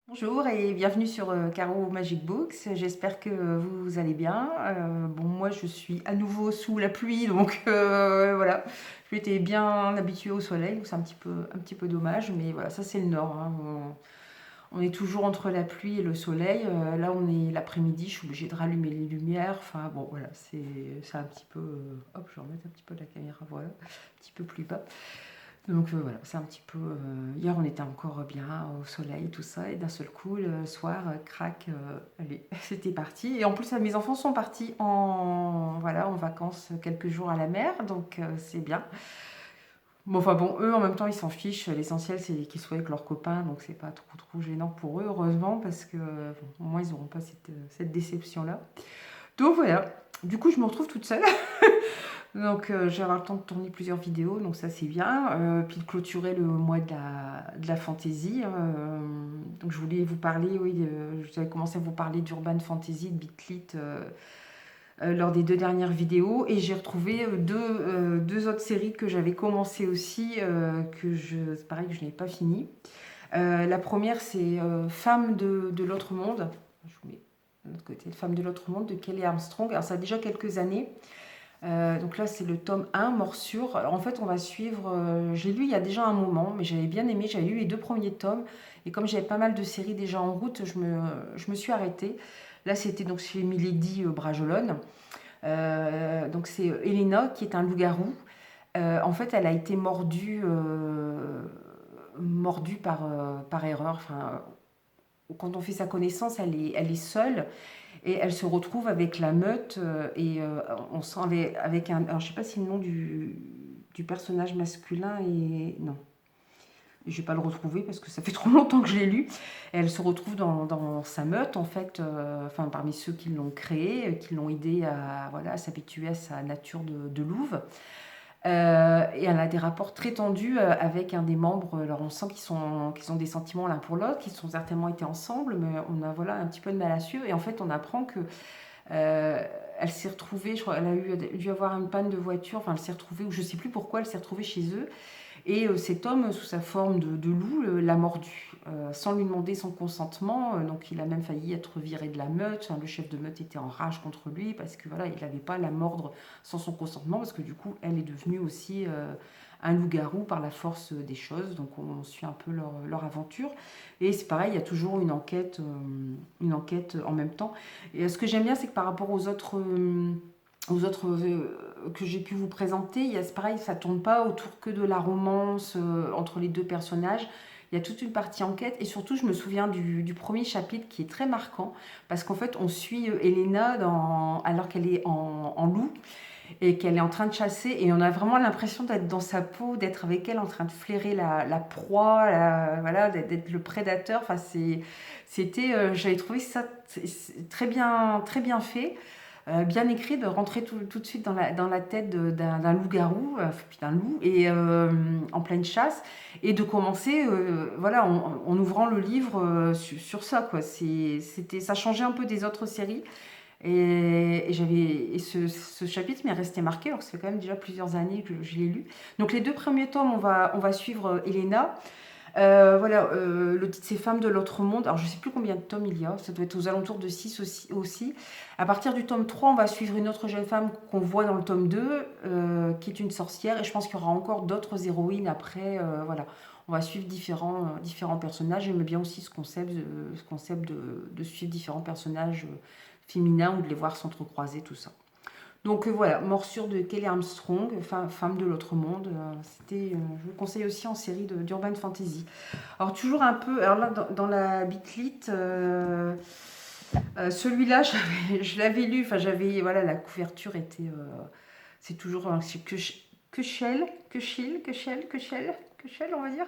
Bonjour et bienvenue sur Caro Magic Books. J'espère que vous allez bien. Bon, moi je suis à nouveau sous la pluie, donc voilà. Je m'étais bien habituée au soleil, donc c'est un petit peu dommage, mais voilà, ça c'est le nord, hein. On est toujours entre la pluie et le soleil. Là, on est l'après-midi, je suis obligée de rallumer les lumières. Enfin bon, voilà, c'est un petit peu. Hop, je vais remettre un petit peu la caméra, voilà, un petit peu plus bas. Donc voilà, c'est un petit peu. Hier, on était encore bien au soleil, tout ça, et d'un seul coup, le soir, crac, allez, c'était parti. Et en plus, mes enfants sont partis voilà, en vacances quelques jours à la mer, donc c'est bien. Bon, enfin bon, eux, en même temps, ils s'en fichent. L'essentiel, c'est qu'ils soient avec leurs copains, donc c'est pas trop gênant pour eux, heureusement, parce que bon, au moins, ils n'auront pas cette déception-là. Donc voilà, du coup, je me retrouve toute seule. Donc, je vais avoir le temps de tourner plusieurs vidéos, donc ça c'est bien. Puis de clôturer le mois de la fantaisie. Donc, je voulais vous parler, oui, j'avais commencé à vous parler d'Urban Fantasy, de Bitlit, lors des deux dernières vidéos. Et j'ai retrouvé deux autres séries que j'avais commencé aussi, c'est pareil que je n'ai pas fini. La première, c'est Femmes de l'autre monde. Je vous mets de l'autre côté, Femmes de l'autre monde de Kelly Armstrong. Alors, ça a déjà quelques années. Donc là, c'est le tome 1, Morsure. Alors en fait, on va suivre. J'ai lu il y a déjà un moment, mais j'avais bien aimé. J'avais lu les deux premiers tomes. Et comme j'avais pas mal de séries déjà en route, je me suis arrêtée. Là, c'était donc chez Milady Brajolone. Donc c'est Elena qui est un loup-garou. En fait, elle a été mordue par erreur. Enfin, quand on fait sa connaissance, elle est seule. Et elle se retrouve avec la meute et on sent avec un. Alors je sais pas si le nom du personnage masculin est. Non, je vais pas le retrouver parce que ça fait trop longtemps que je l'ai lu. Et elle se retrouve dans sa meute en fait, enfin parmi ceux qui l'ont créée, qui l'ont aidé à voilà, à s'habituer à sa nature de louve. Et elle a des rapports très tendus avec un des membres. Alors on sent qu'ils ont des sentiments l'un pour l'autre, qu'ils ont certainement été ensemble, mais on a voilà un petit peu de mal à suivre. Et en fait, on apprend que euh, elle s'est retrouvée, je crois, elle a dû avoir une panne de voiture, enfin elle s'est retrouvée, ou je sais plus pourquoi, elle s'est retrouvée chez eux. Et cet homme, sous sa forme de loup, l'a mordu, sans lui demander son consentement. Donc il a même failli être viré de la meute. Enfin, le chef de meute était en rage contre lui parce que voilà, il n'avait pas à la mordre sans son consentement, parce que du coup, elle est devenue aussi un loup-garou par la force des choses. Donc on suit un peu leur aventure. Et c'est pareil, il y a toujours une enquête en même temps. Et ce que j'aime bien, c'est que par rapport aux autres que j'ai pu vous présenter, c'est pareil, ça tourne pas autour que de la romance entre les deux personnages. Il y a toute une partie enquête et surtout, je me souviens du premier chapitre qui est très marquant parce qu'en fait, on suit Elena alors qu'elle est en loup et qu'elle est en train de chasser et on a vraiment l'impression d'être dans sa peau, d'être avec elle en train de flairer la proie, voilà, d'être le prédateur. Enfin, j'avais trouvé ça très bien fait, bien écrit, de rentrer tout de suite dans la tête d'un loup-garou, puis d'un loup, et en pleine chasse, et de commencer, voilà, en ouvrant le livre sur ça, quoi. Ça changeait un peu des autres séries, et ce chapitre m'est resté marqué, alors que ça fait quand même déjà plusieurs années que je l'ai lu. Donc les deux premiers tomes, on va suivre Elena. Voilà, le titre c'est Femmes de l'autre monde. Alors je sais plus combien de tomes il y a, ça doit être aux alentours de 6 aussi. À partir du tome 3, on va suivre une autre jeune femme qu'on voit dans le tome 2, qui est une sorcière. Et je pense qu'il y aura encore d'autres héroïnes après. Voilà, on va suivre différents personnages. J'aime bien aussi ce concept de suivre différents personnages féminins ou de les voir s'entrecroiser, tout ça. Donc voilà, Morsure de Kelly Armstrong, femme de l'autre monde. Je vous conseille aussi en série d'Urban Fantasy. Alors toujours un peu, alors là dans la Bitlit, celui-là je l'avais lu, enfin voilà, la couverture était, c'est toujours que on va dire.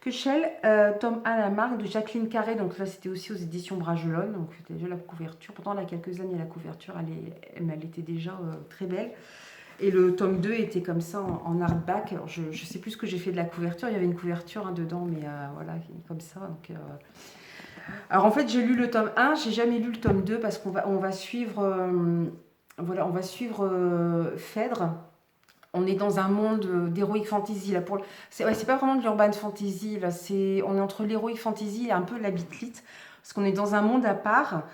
Que Shell, tome 1 la marque de Jacqueline Carré, donc là c'était aussi aux éditions Brajolone, donc c'était déjà la couverture, pourtant il y a quelques années la couverture elle était déjà très belle. Et le tome 2 était comme ça en hardback. Alors je ne sais plus ce que j'ai fait de la couverture, il y avait une couverture dedans, mais voilà, comme ça. Alors en fait j'ai lu le tome 1, j'ai jamais lu le tome 2 parce qu'on va suivre, voilà, on va suivre Phèdre. on est dans un monde d'heroic fantasy. Là, c'est pas vraiment de l'urban fantasy. Là, on est entre l'heroic fantasy et un peu la beat-lit. Parce qu'on est dans un monde à part.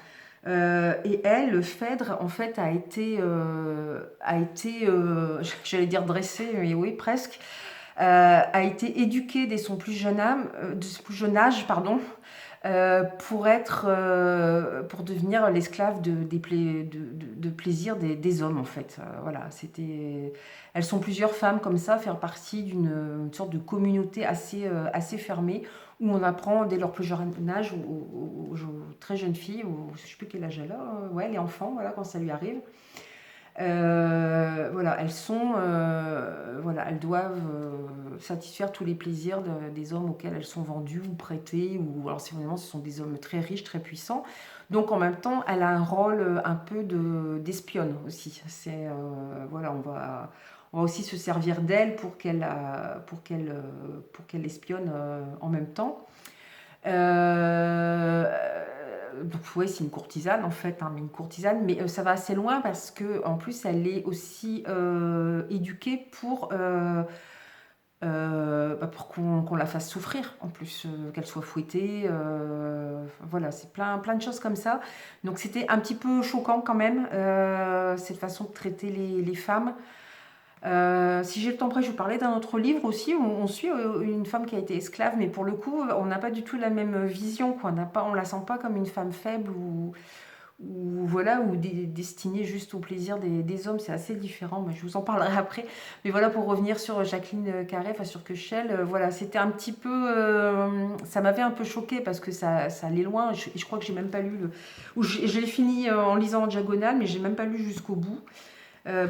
Et elle, le Phèdre, en fait, j'allais dire dressé, mais oui, presque, a été éduqué dès son plus jeune âge, pardon, pour devenir l'esclave de plaisir des hommes, en fait. Voilà, elles sont plusieurs femmes comme ça, faire partie d'une sorte de communauté assez fermée, où on apprend dès leur plus jeune âge, aux très jeunes filles, je ne sais plus quel âge elle a, ouais, les enfants, voilà, quand ça lui arrive. Voilà, voilà, elles doivent satisfaire tous les plaisirs des hommes auxquels elles sont vendues ou prêtées, ou alors évidemment ce sont des hommes très riches, très puissants. Donc en même temps, elle a un rôle un peu d'espionne aussi. Voilà, on va aussi se servir d'elle pour qu'elle espionne en même temps. Donc ouais, c'est une courtisane en fait, hein, mais une courtisane, mais ça va assez loin parce que en plus elle est aussi éduquée pour qu'on la fasse souffrir, en plus qu'elle soit fouettée. Voilà, c'est plein de choses comme ça. Donc c'était un petit peu choquant quand même, cette façon de traiter les femmes. Si j'ai le temps après, je vais vous parler d'un autre livre aussi où on suit une femme qui a été esclave, mais pour le coup, on n'a pas du tout la même vision, quoi. On la sent pas comme une femme faible voilà, ou destinée juste au plaisir des hommes. C'est assez différent, mais je vous en parlerai après. Mais voilà, pour revenir sur Jacqueline Carré, enfin sur Quechel, voilà, c'était un petit peu, ça m'avait un peu choqué parce que ça allait loin. Je crois que j'ai même pas lu ou je l'ai fini en lisant en diagonale, mais j'ai même pas lu jusqu'au bout.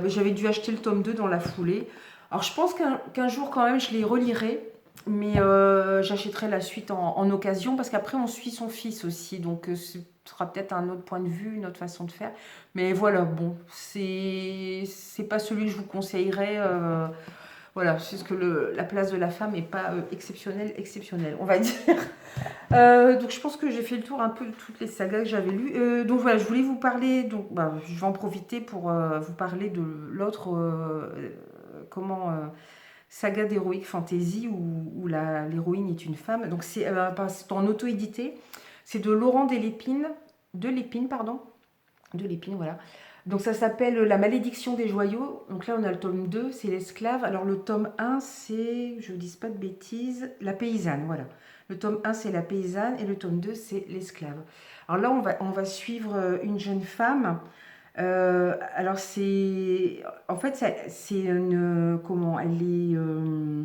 J'avais dû acheter le tome 2 dans la foulée. Alors je pense qu'un jour quand même je les relirai, mais j'achèterai la suite en occasion parce qu'après on suit son fils aussi, donc ce sera peut-être un autre point de vue, une autre façon de faire. Mais voilà, bon, c'est pas celui que je vous conseillerais. Voilà, c'est ce que la place de la femme n'est pas exceptionnelle, on va dire. Donc je pense que j'ai fait le tour un peu de toutes les sagas que j'avais lues. Donc voilà, je voulais vous parler, donc je vais en profiter pour vous parler de l'autre saga d'Heroic Fantasy où l'héroïne est une femme. Donc c'est en auto-édité. C'est de Laurent Delépine, pardon. Delépine, voilà. Donc ça s'appelle La malédiction des joyaux. Donc là on a le tome 2, c'est l'esclave. Alors le tome 1, c'est, je ne dis pas de bêtises, la paysanne, voilà. Le tome 1, c'est la paysanne et le tome 2, c'est l'esclave. Alors là, on va suivre une jeune femme. Alors en fait, c'est une, comment, elle est, je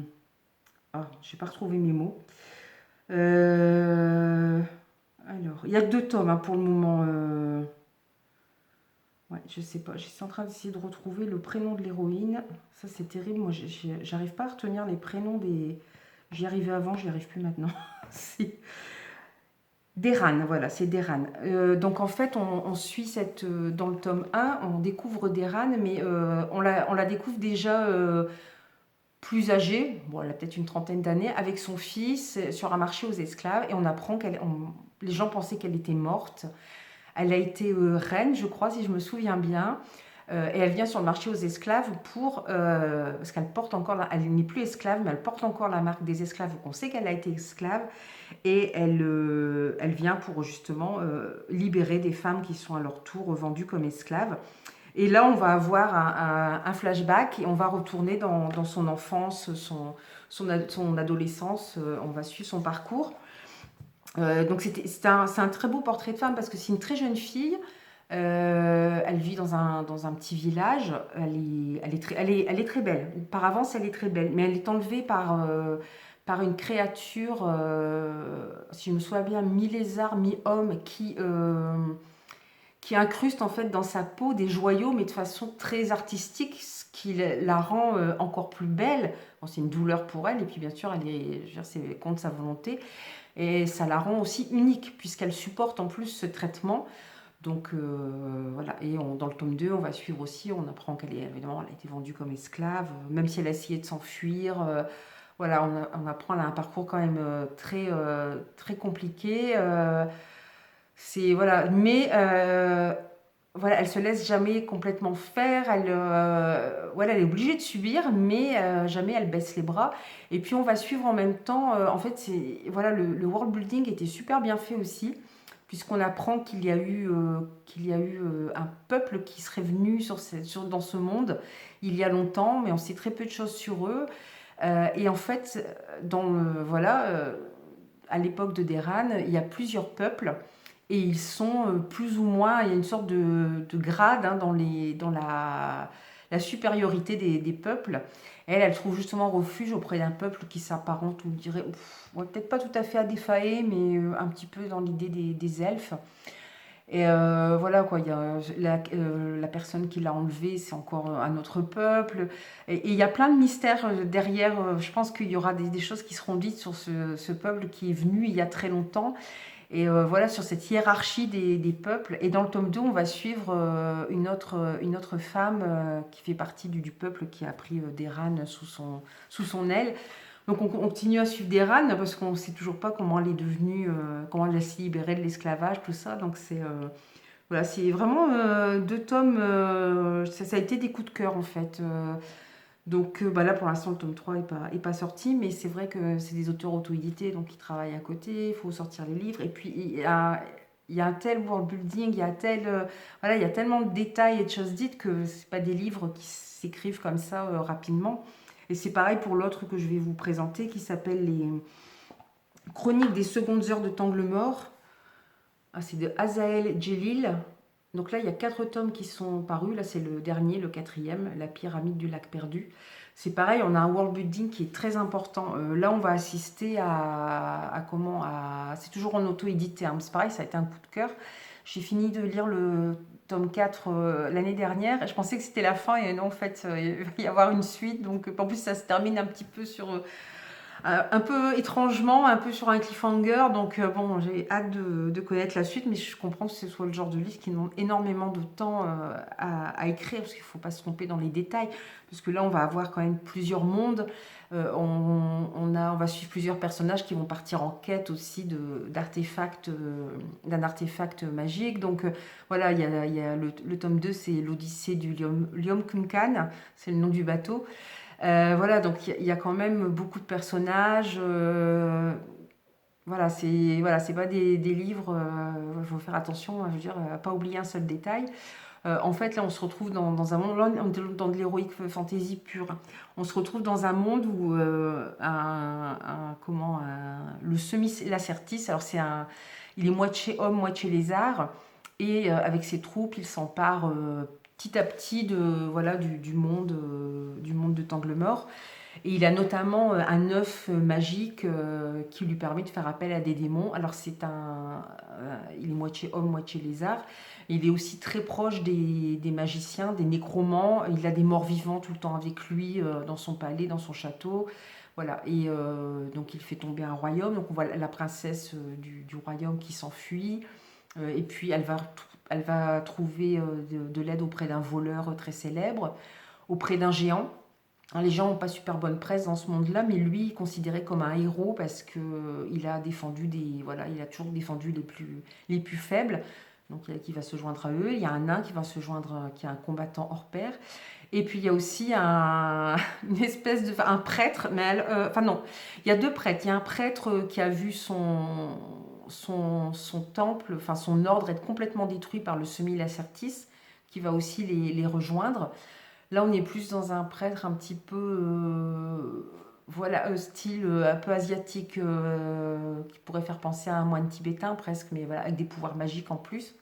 n'ai pas retrouvé mes mots. Alors, il y a que 2 tomes hein, pour le moment. Ouais, je sais pas, je suis en train d'essayer de retrouver le prénom de l'héroïne. Ça, c'est terrible. Moi, j'arrive pas à retenir les prénoms des. J'y arrivais avant, j'y arrive plus maintenant. Si. Deran, voilà, c'est Deran. Donc en fait, on suit dans le tome 1, on découvre Deran, mais on la découvre déjà plus âgée, bon, elle a peut-être une trentaine d'années, avec son fils sur un marché aux esclaves, et on apprend les gens pensaient qu'elle était morte. Elle a été reine, je crois, si je me souviens bien. Et elle vient sur le marché aux esclaves parce qu'elle porte encore, elle n'est plus esclave, mais elle porte encore la marque des esclaves. Donc on sait qu'elle a été esclave et elle vient pour justement libérer des femmes qui sont à leur tour vendues comme esclaves. Et là, on va avoir un flashback et on va retourner dans son enfance, son adolescence. On va suivre son parcours. Donc c'est un très beau portrait de femme parce que c'est une très jeune fille. Elle vit dans un petit village. Elle est très belle. Par avance, elle est très belle, mais elle est enlevée par une créature, si je me souviens bien, mi-lézard, mi-homme, qui incruste en fait dans sa peau des joyaux, mais de façon très artistique, ce qui la rend encore plus belle. Bon, c'est une douleur pour elle, et puis bien sûr, c'est contre sa volonté. Et ça la rend aussi unique, puisqu'elle supporte en plus ce traitement. Donc voilà, et dans le tome 2, on va suivre aussi, on apprend évidemment, elle a été vendue comme esclave, même si elle a essayé de s'enfuir. Voilà, on apprend, elle a un parcours quand même très compliqué. Voilà, mais voilà, elle se laisse jamais complètement faire. Elle, voilà, elle est obligée de subir, mais jamais elle baisse les bras. Et puis on va suivre en même temps. En fait, voilà, le world building était super bien fait aussi, puisqu'on apprend qu'il y a eu un peuple qui serait venu dans ce monde il y a longtemps, mais on sait très peu de choses sur eux. Et en fait, voilà, à l'époque de Deran, il y a plusieurs peuples et ils sont plus ou moins, il y a une sorte de grade hein, dans la supériorité des peuples. Elle trouve justement refuge auprès d'un peuple qui s'apparente, on dirait, ouais, peut-être pas tout à fait à des Fae, mais un petit peu dans l'idée des elfes. Et voilà quoi, il y a la personne qui l'a enlevé, c'est encore un autre peuple. Et il y a plein de mystères derrière. Je pense qu'il y aura des choses qui seront dites sur ce peuple qui est venu il y a très longtemps. Et voilà, sur cette hiérarchie des peuples. Et dans le tome 2, on va suivre une autre femme qui fait partie du peuple qui a pris Deran sous son aile. Donc on continue à suivre Deran parce qu'on ne sait toujours pas comment elle est devenue, comment elle s'est libérée de l'esclavage, tout ça. Donc c'est voilà, c'est vraiment deux tomes, ça a été des coups de cœur en fait. Donc bah là pour l'instant le tome 3 est pas sorti, mais c'est vrai que c'est des auteurs auto-édités, donc ils travaillent à côté, il faut sortir les livres. Et puis il y a un tel world building, voilà, il y a tellement de détails et de choses dites que c'est pas des livres qui s'écrivent comme ça rapidement. Et c'est pareil pour l'autre que je vais vous présenter qui s'appelle les Chroniques des secondes heures de Tanglemort. Ah, c'est de Azael Djelil. Donc là, il y a 4 tomes qui sont parus. Là, c'est le dernier, le quatrième, La pyramide du lac perdu. C'est pareil, on a un world building qui est très important. Là, on va assister c'est toujours en auto-édité, hein. C'est pareil, ça a été un coup de cœur. J'ai fini de lire le tome 4 l'année dernière. Je pensais que c'était la fin et non, en fait, il va y avoir une suite. Donc, en plus, ça se termine un petit peu un peu étrangement, un peu sur un cliffhanger. Donc, bon, j'ai hâte de connaître la suite, mais je comprends que ce soit le genre de livre qui demande énormément de temps à écrire, parce qu'il ne faut pas se tromper dans les détails. Parce que là, on va avoir quand même plusieurs mondes. On va suivre plusieurs personnages qui vont partir en quête aussi d'artefacts, d'un artefact magique. Donc, voilà, il y a le tome 2, c'est l'Odyssée du Liom Kunkan, c'est le nom du bateau. Voilà, donc il y a quand même beaucoup de personnages. Voilà, c'est pas des livres. Il faut faire attention, je veux dire, à pas oublier un seul détail. En fait, là, on se retrouve dans un monde, là, on est dans de l'héroïque fantasy pure. On se retrouve dans un monde où le semi-lacertis, alors il est moitié homme, moitié lézard, et avec ses troupes, il s'empare petit à petit voilà, du monde de Tanglemort. Et il a notamment un œuf magique qui lui permet de faire appel à des démons. Alors il est moitié homme, moitié lézard. Il est aussi très proche des magiciens, des nécromants. Il a des morts vivants tout le temps avec lui dans son palais, dans son château. Voilà. Et donc il fait tomber un royaume. Donc on voit la princesse du royaume qui s'enfuit. Et puis elle va trouver de l'aide auprès d'un voleur très célèbre, auprès d'un géant. Les gens n'ont pas super bonne presse dans ce monde-là, mais lui, il est considéré comme un héros parce qu'il a défendu voilà, il a toujours défendu les plus faibles. Donc, qui va se joindre à eux. Il y a un nain qui va se joindre, qui est un combattant hors pair. Et puis, il y a aussi une espèce un prêtre, mais enfin non, il y a 2 prêtres. Il y a un prêtre qui a vu son temple, enfin son ordre être complètement détruit par le semi-lacertis, qui va aussi les rejoindre. Là, on est plus dans un prêtre un petit peu, voilà, style un peu asiatique, qui pourrait faire penser à un moine tibétain presque, mais voilà, avec des pouvoirs magiques en plus,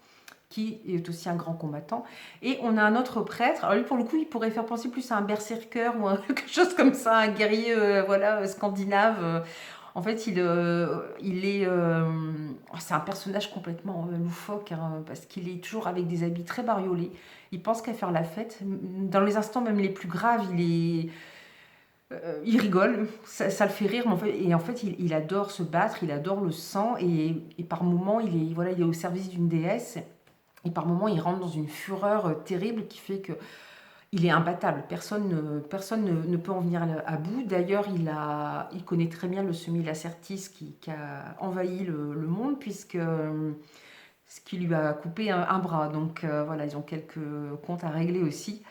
qui est aussi un grand combattant. Et on a un autre prêtre, alors lui pour le coup, il pourrait faire penser plus à un berserker ou quelque chose comme ça, un guerrier, voilà, scandinave. En fait, c'est un personnage complètement loufoque, hein, parce qu'il est toujours avec des habits très bariolés. Il pense qu'à faire la fête. Dans les instants même les plus graves, il rigole, ça le fait rire. Et en fait, il adore se battre, il adore le sang. Et par moments, voilà, il est au service d'une déesse. Et par moments, il rentre dans une fureur terrible qui fait que il est imbattable. Personne ne peut en venir à bout. D'ailleurs, il connaît très bien le semi-lacertis qui a envahi le monde, puisque ce qui lui a coupé un bras. Donc voilà, ils ont quelques comptes à régler aussi.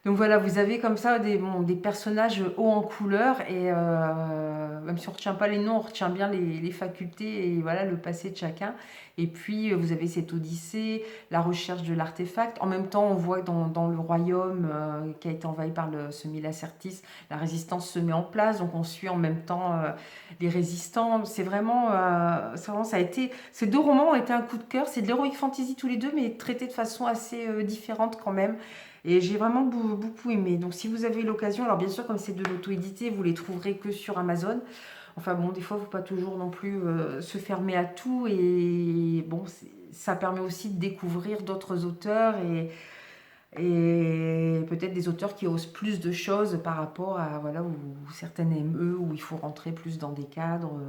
Donc voilà, vous avez comme ça des personnages hauts en couleur et même si on ne retient pas les noms, on retient bien les facultés et voilà le passé de chacun. Et puis vous avez cette odyssée, la recherche de l'artefact. En même temps, on voit que dans le royaume qui a été envahi par ce Milacertis, la résistance se met en place. Donc on suit en même temps les résistants. Ça a été, ces deux romans ont été un coup de cœur. C'est de l'heroic fantasy tous les deux, mais traités de façon assez différente quand même. Et j'ai vraiment beaucoup aimé. Donc si vous avez l'occasion, alors bien sûr comme c'est de l'auto-édité, vous les trouverez que sur Amazon. Enfin bon, des fois, il ne faut pas toujours non plus se fermer à tout. Et bon, ça permet aussi de découvrir d'autres auteurs et peut-être des auteurs qui osent plus de choses par rapport à voilà, où certaines ME, où il faut rentrer plus dans des cadres.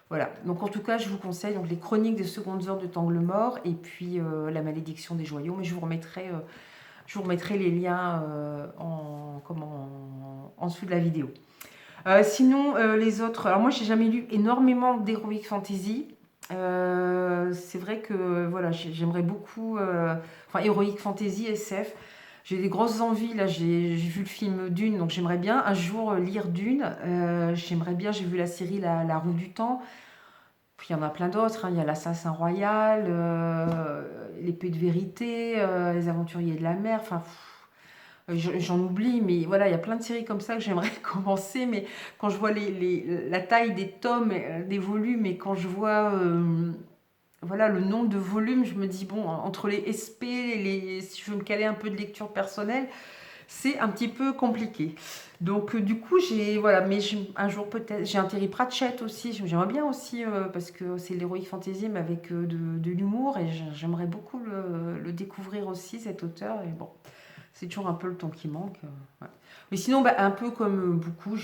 Voilà. Donc en tout cas, je vous conseille donc, les chroniques des secondes heures de Tanglemort et puis La malédiction des joyaux. Mais je vous remettrai les liens en dessous de la vidéo. Sinon, les autres. Alors, moi, j'ai jamais lu énormément d'Heroic Fantasy. C'est vrai que voilà, j'aimerais beaucoup. Enfin, Heroic Fantasy, SF. J'ai des grosses envies. Là, j'ai vu le film Dune, donc j'aimerais bien un jour lire Dune. J'aimerais bien, j'ai vu la série La Roue du Temps. Puis il y en a plein d'autres, hein. Il y a l'Assassin Royal, l'Épée de Vérité, Les Aventuriers de la Mer. Enfin, j'en oublie, mais voilà, il y a plein de séries comme ça que j'aimerais commencer. Mais quand je vois la taille des tomes, des volumes, et quand je vois voilà, le nombre de volumes, je me dis, bon, entre les SP, si je veux me caler un peu de lecture personnelle, c'est un petit peu compliqué. Donc du coup, voilà, mais un jour peut-être, j'ai un Terry Pratchett aussi, j'aimerais bien aussi, parce que c'est l'heroic fantasy, mais avec de l'humour, et j'aimerais beaucoup le découvrir aussi, cet auteur, et bon, c'est toujours un peu le temps qui manque. Ouais. Mais sinon, bah, un peu comme beaucoup,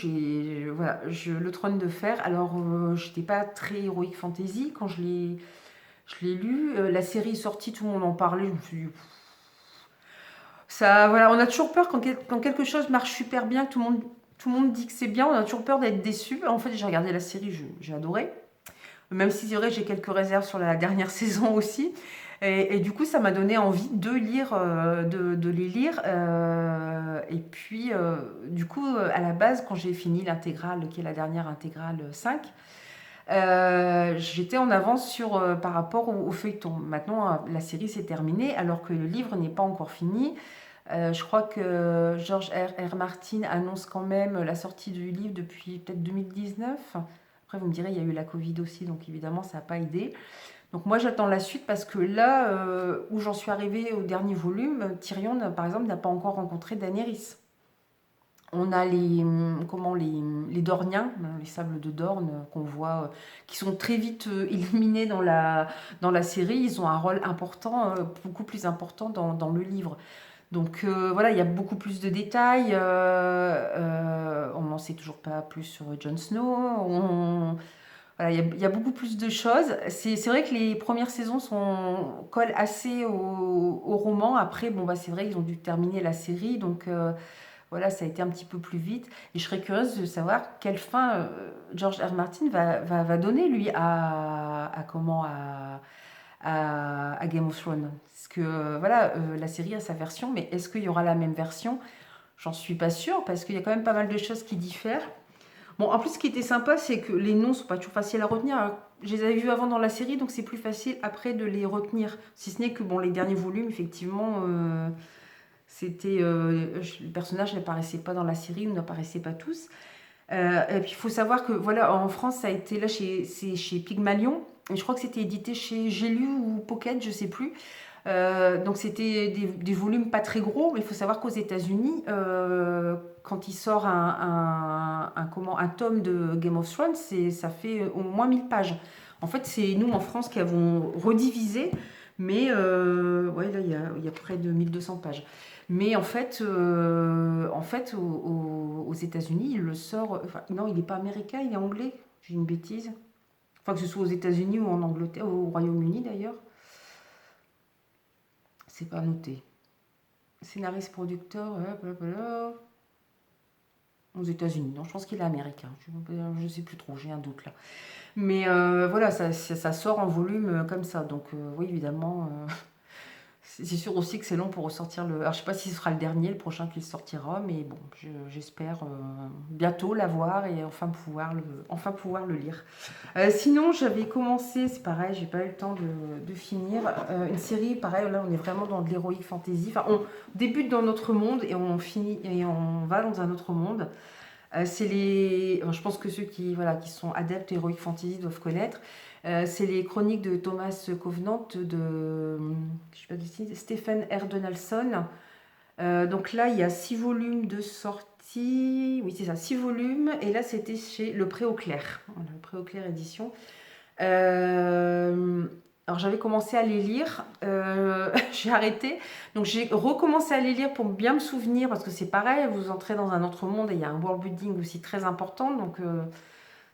voilà, le Trône de Fer, alors j'étais pas très heroic fantasy quand je l'ai lu, la série est sortie, tout le monde en parlait, je me suis dit, ça, voilà, on a toujours peur quand quelque chose marche super bien, que tout le monde dit que c'est bien, on a toujours peur d'être déçu. En fait, j'ai regardé la série, j'ai adoré. Même si c'est vrai, j'ai quelques réserves sur la dernière saison aussi. Et du coup, ça m'a donné envie de lire, de les lire. Et puis, du coup, à la base, quand j'ai fini l'intégrale, qui est la dernière intégrale 5, j'étais en avance par rapport au feuilleton. Maintenant, la série s'est terminée, alors que le livre n'est pas encore fini. Je crois que George R. Martin annonce quand même la sortie du livre depuis peut-être 2019. Après, vous me direz, il y a eu la Covid aussi, donc évidemment, ça n'a pas aidé. Donc moi, j'attends la suite parce que là, où j'en suis arrivée au dernier volume, Tyrion, par exemple, n'a pas encore rencontré Daenerys. On a les Dorniens, les sables de Dorne qu'on voit, qui sont très vite éliminés dans la série. Ils ont un rôle important, beaucoup plus important dans le livre. Donc voilà, il y a beaucoup plus de détails. On n'en sait toujours pas plus sur Jon Snow. Voilà, il y a beaucoup plus de choses. C'est vrai que les premières saisons collent assez au roman. Après, bon, bah, c'est vrai qu'ils ont dû terminer la série. Donc voilà, ça a été un petit peu plus vite. Et je serais curieuse de savoir quelle fin George R. Martin va donner, lui, à Game of Thrones. Parce que voilà, la série a sa version, mais est-ce qu'il y aura la même version? J'en suis pas sûre, parce qu'il y a quand même pas mal de choses qui diffèrent. Bon, en plus, ce qui était sympa, c'est que les noms sont pas toujours faciles à retenir. Alors, je les avais vus avant dans la série, donc c'est plus facile après de les retenir. Si ce n'est que bon, les derniers volumes, effectivement, le personnage n'apparaissait pas dans la série ou n'apparaissait pas tous. Et puis il faut savoir que voilà, en France, ça a été là c'est chez Pygmalion. Et je crois que c'était édité chez J'ai lu ou Pocket, je sais plus. Donc c'était des volumes pas très gros, mais il faut savoir qu'aux États-Unis, quand il sort un tome de Game of Thrones, ça fait au moins 1000 pages. En fait, c'est nous en France qui avons redivisé, mais ouais, là il y a près de 1200 pages. Mais en fait aux États-Unis, il le sort. Enfin, non, il n'est pas américain, il est anglais. J'ai une bêtise. Enfin, que ce soit aux États-Unis ou en Angleterre, au Royaume-Uni d'ailleurs. C'est pas noté. Scénariste, producteur, hop, hop, hop. aux États-Unis. Non, je pense qu'il est américain. Je ne sais plus trop, j'ai un doute là. Mais voilà, ça sort en volume comme ça. Donc oui, évidemment, c'est sûr aussi que c'est long pour ressortir le... Alors je sais pas si ce sera le dernier, le prochain qu'il sortira, mais bon, j'espère bientôt l'avoir et enfin pouvoir le lire. Sinon, j'avais commencé, c'est pareil, j'ai pas eu le temps de finir, une série, pareil, là on est vraiment dans de l'heroic fantasy. Enfin, on débute dans notre monde et on finit et on va dans un autre monde. C'est les, enfin, je pense que ceux qui, voilà, qui sont adeptes Heroic Fantasy doivent connaître. C'est les chroniques de Thomas Covenant je sais pas Stephen R. Donaldson. Donc là, il y a 6 volumes de sortie. Oui, c'est ça, 6 volumes. Et là, c'était chez Le Pré au Clair. Voilà, Le Pré au Clair édition. Euh, alors j'avais commencé à les lire, j'ai arrêté, donc j'ai recommencé à les lire pour bien me souvenir, parce que c'est pareil, vous entrez dans un autre monde et il y a un world building aussi très important, donc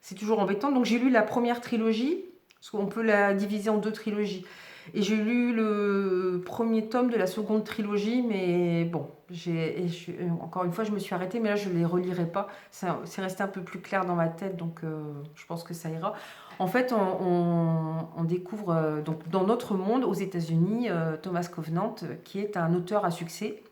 c'est toujours embêtant. Donc j'ai lu la première trilogie, parce qu'on peut la diviser en 2 trilogies, et j'ai lu le premier tome de la seconde trilogie, mais bon, encore une fois je me suis arrêtée, mais là je ne les relirai pas, c'est resté un peu plus clair dans ma tête, donc je pense que ça ira. En fait, on découvre donc dans notre monde, aux États-Unis, Thomas Covenant, qui est un auteur à succès,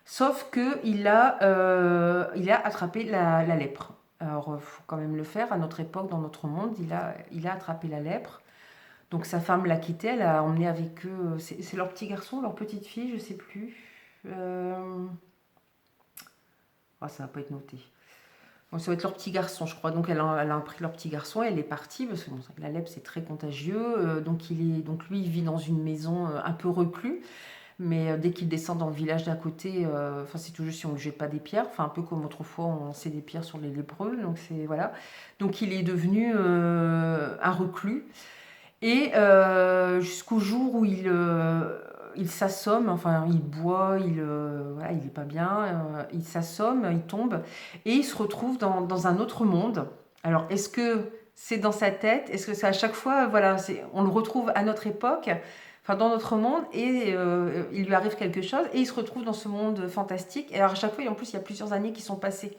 sauf qu'il il a attrapé la lèpre. Alors, il faut quand même le faire. À notre époque, dans notre monde, il a attrapé la lèpre. Donc, sa femme l'a quitté. Elle a emmené avec eux. C'est leur petit garçon, leur petite fille, je ne sais plus. Oh, ça va pas être noté. Bon, ça va être leur petit garçon, je crois. Donc, elle a pris leur petit garçon. Elle est partie parce que bon, la lèpre, c'est très contagieux. Donc, lui, il vit dans une maison un peu reclus. Mais dès qu'il descend dans le village d'à côté, enfin c'est tout juste si on ne jette pas des pierres, enfin un peu comme autrefois on sait des pierres sur les lépreux, donc c'est voilà. Donc il est devenu un reclus et jusqu'au jour où il s'assomme, enfin il boit, voilà, il est pas bien, il s'assomme, il tombe et il se retrouve dans un autre monde. Alors est-ce que c'est dans sa tête? Est-ce que c'est à chaque fois, voilà, on le retrouve à notre époque? Enfin, dans notre monde, et il lui arrive quelque chose, et il se retrouve dans ce monde fantastique. Et alors à chaque fois, et en plus, il y a plusieurs années qui sont passées.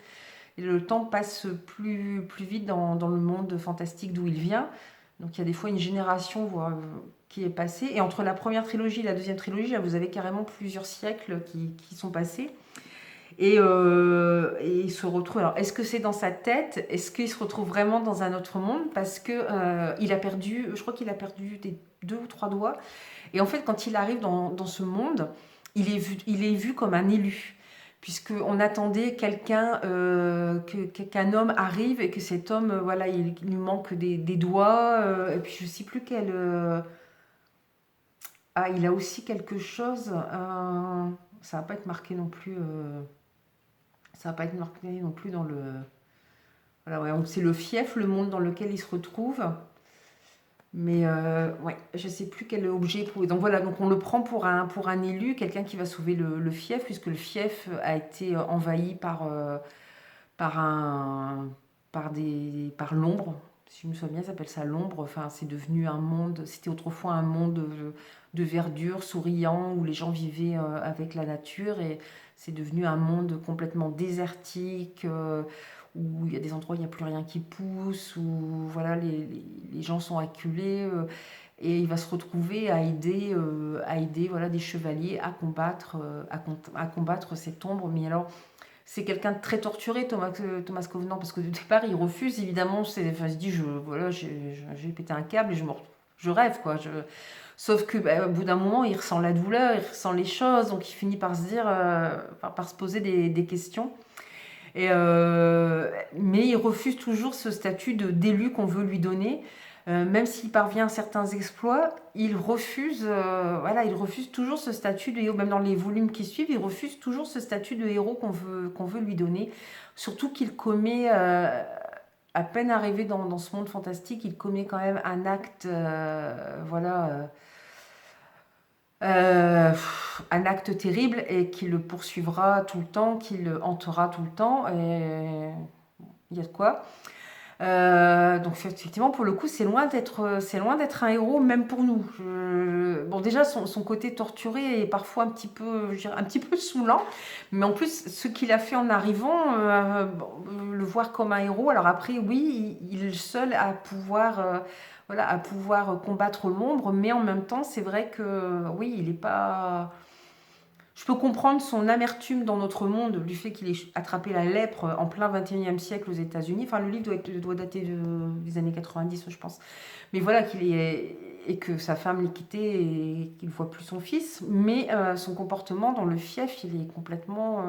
Et le temps passe plus vite dans le monde fantastique d'où il vient. Donc il y a des fois une génération qui est passée. Et entre la première trilogie et la deuxième trilogie, là, vous avez carrément plusieurs siècles qui sont passés. Et il se retrouve. Alors, est-ce que c'est dans sa tête? Est-ce qu'il se retrouve vraiment dans un autre monde? Parce que il a perdu, je crois qu'il a perdu des 2 ou 3 doigts. Et en fait, quand il arrive dans ce monde, il est vu comme un élu. Puisqu'on attendait qu'un homme arrive et que cet homme, voilà, il lui manque des doigts. Et puis je ne sais plus quel. Ah, il a aussi quelque chose. Ça va pas être marqué non plus. Ça va pas être marqué non plus dans le. Voilà, ouais, c'est le fief, le monde dans lequel il se retrouve. Mais ouais, je sais plus quel objet pour. Donc voilà, donc on le prend pour un élu, quelqu'un qui va sauver le fief, puisque le fief a été envahi par un par l'ombre. Si je me souviens bien, ça s'appelle ça l'ombre. Enfin, c'est devenu un monde. C'était autrefois un monde de verdure, souriant, où les gens vivaient avec la nature, et c'est devenu un monde complètement désertique. Où il y a des endroits où il n'y a plus rien qui pousse, où voilà, les gens sont acculés, et il va se retrouver à aider voilà, des chevaliers à combattre cette ombre. Mais alors, c'est quelqu'un de très torturé, Thomas Covenant, parce que de départ, il refuse, évidemment, enfin, il se dit, voilà, j'ai pété un câble et je rêve, quoi. Sauf que, au bout d'un moment, il ressent la douleur, il ressent les choses, donc il finit par se dire, par se poser des questions. Mais il refuse toujours ce statut d'élu qu'on veut lui donner. Même s'il parvient à certains exploits, voilà, il refuse toujours ce statut de héros. Même dans les volumes qui suivent, il refuse toujours ce statut de héros qu'on veut lui donner. Surtout qu'il commet, à peine arrivé dans ce monde fantastique, il commet quand même un acte, voilà, un acte terrible, et qui le poursuivra tout le temps, qui le hantera tout le temps. Et il y a de quoi. Donc effectivement, pour le coup, c'est loin d'être un héros, même pour nous. Bon, déjà, son côté torturé est parfois un petit peu, je dirais, un petit peu saoulant, mais en plus, ce qu'il a fait en arrivant, bon, le voir comme un héros. Alors après, oui, il est le seul à pouvoir, voilà, à pouvoir combattre l'ombre, mais en même temps, c'est vrai que, oui, il est pas. Je peux comprendre son amertume dans notre monde, du fait qu'il ait attrapé la lèpre en plein 21e siècle aux États-Unis. Enfin, le livre doit dater des années 90, je pense. Mais voilà, et que sa femme l'ait quitté et qu'il ne voit plus son fils. Mais son comportement dans le fief, il est complètement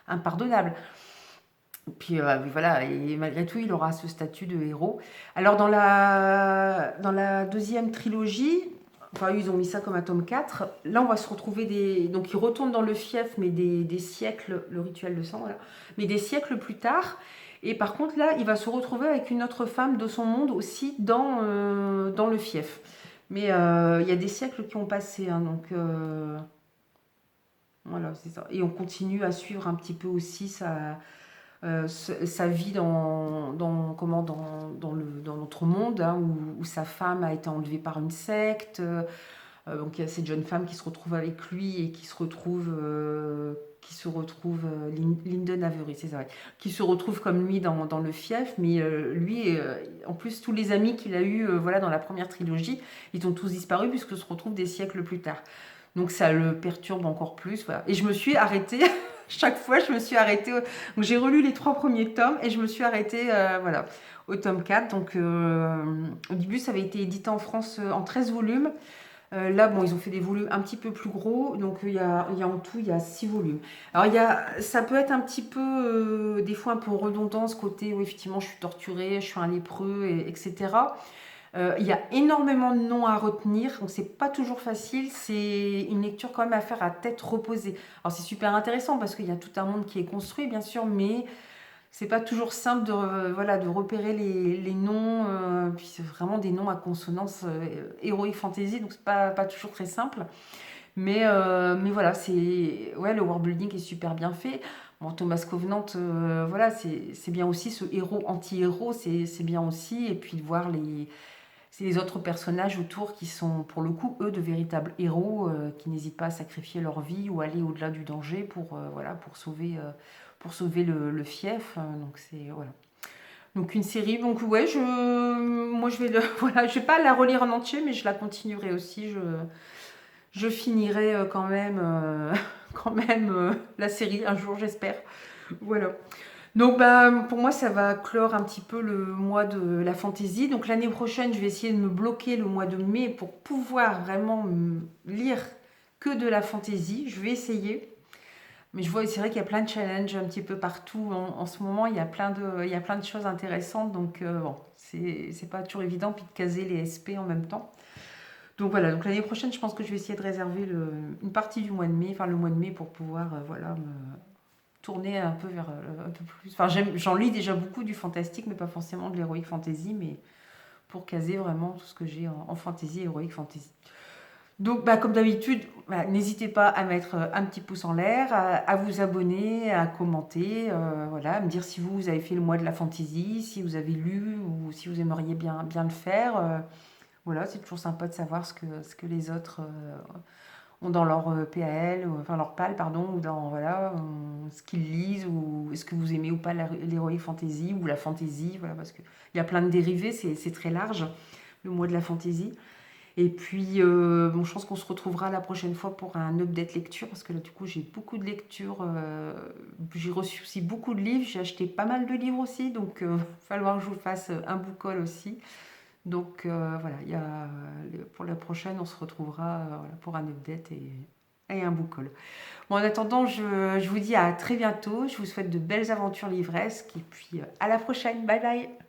impardonnable. Puis voilà, et malgré tout, il aura ce statut de héros. Alors, dans la deuxième trilogie, enfin, ils ont mis ça comme un tome 4. Là, on va se retrouver des. Donc, il retourne dans le fief, mais des siècles, le rituel de sang, voilà. Mais des siècles plus tard. Et par contre, là, il va se retrouver avec une autre femme de son monde aussi dans le fief. Mais il y a des siècles qui ont passé, hein, donc voilà, c'est ça. Et on continue à suivre un petit peu aussi sa vie dans notre monde, hein, où sa femme a été enlevée par une secte. Donc il y a cette jeune femme qui se retrouve avec lui et Linden Avery, c'est ça, ouais, qui se retrouve comme lui dans le fief, mais lui, en plus, tous les amis qu'il a eus voilà, dans la première trilogie, ils ont tous disparu puisque se retrouvent des siècles plus tard. Donc ça le perturbe encore plus. Voilà. Et je me suis arrêtée, chaque fois je me suis arrêtée. Donc j'ai relu les 3 premiers tomes et je me suis arrêtée voilà, au tome 4. Donc au début ça avait été édité en France en 13 volumes. Là, bon, ils ont fait des volumes un petit peu plus gros, donc il y a en tout, il y a 6 volumes. Alors, ça peut être un petit peu, des fois un peu redondant, ce côté où effectivement je suis torturée, je suis un lépreux, etc. Il y a énormément de noms à retenir, donc c'est pas toujours facile. C'est une lecture quand même à faire à tête reposée. Alors c'est super intéressant parce qu'il y a tout un monde qui est construit, bien sûr, mais c'est pas toujours simple voilà, de repérer les noms. Puis c'est vraiment des noms à consonance heroic fantasy, donc c'est pas toujours très simple. Mais voilà, ouais, le world building est super bien fait. Bon, Thomas Covenant, voilà, c'est bien aussi. Ce héros anti-héros, c'est bien aussi. Et puis de voir c'est les autres personnages autour qui sont, pour le coup, eux, de véritables héros qui n'hésitent pas à sacrifier leur vie ou aller au-delà du danger voilà, pour sauver le fief. Donc, c'est, voilà. Donc, une série. Donc, ouais, moi, voilà, je vais pas la relire en entier, mais je la continuerai aussi. Je finirai quand même, quand même la série un jour, j'espère. Voilà. Donc bah, pour moi, ça va clore un petit peu le mois de la fantaisie. Donc l'année prochaine, je vais essayer de me bloquer le mois de mai pour pouvoir vraiment lire que de la fantaisie. Je vais essayer. Mais je vois, c'est vrai qu'il y a plein de challenges un petit peu partout. En ce moment, il y a plein de choses intéressantes. Donc bon, c'est pas toujours évident. Puis de caser les SP en même temps. Donc voilà, donc l'année prochaine, je pense que je vais essayer de réserver une partie du mois de mai, enfin le mois de mai pour pouvoir voilà, me tourner un peu vers un peu plus. Enfin, j'en lis déjà beaucoup du fantastique, mais pas forcément de l'heroic fantasy, mais pour caser vraiment tout ce que j'ai en fantasy et heroic fantasy. Donc, bah, comme d'habitude, bah, n'hésitez pas à mettre un petit pouce en l'air, à vous abonner, à commenter, voilà, à me dire si vous avez fait le mois de la fantasy, si vous avez lu ou si vous aimeriez bien le faire. Voilà, c'est toujours sympa de savoir ce que les autres ont dans leur PAL, enfin leur PAL, pardon, ou dans voilà, ce qu'ils lisent, ou est-ce que vous aimez ou pas l'heroic fantasy ou la fantasy, voilà, parce qu'il y a plein de dérivés, c'est très large, le mois de la fantasy. Et puis, bon, je pense qu'on se retrouvera la prochaine fois pour un update lecture, parce que là, du coup, j'ai beaucoup de lectures, j'ai reçu aussi beaucoup de livres, j'ai acheté pas mal de livres aussi, donc il va falloir que je vous fasse un book haul aussi. Donc voilà, pour la prochaine, on se retrouvera voilà, pour un update et un book haul. Bon, en attendant, je vous dis à très bientôt. Je vous souhaite de belles aventures livresques et puis à la prochaine. Bye bye.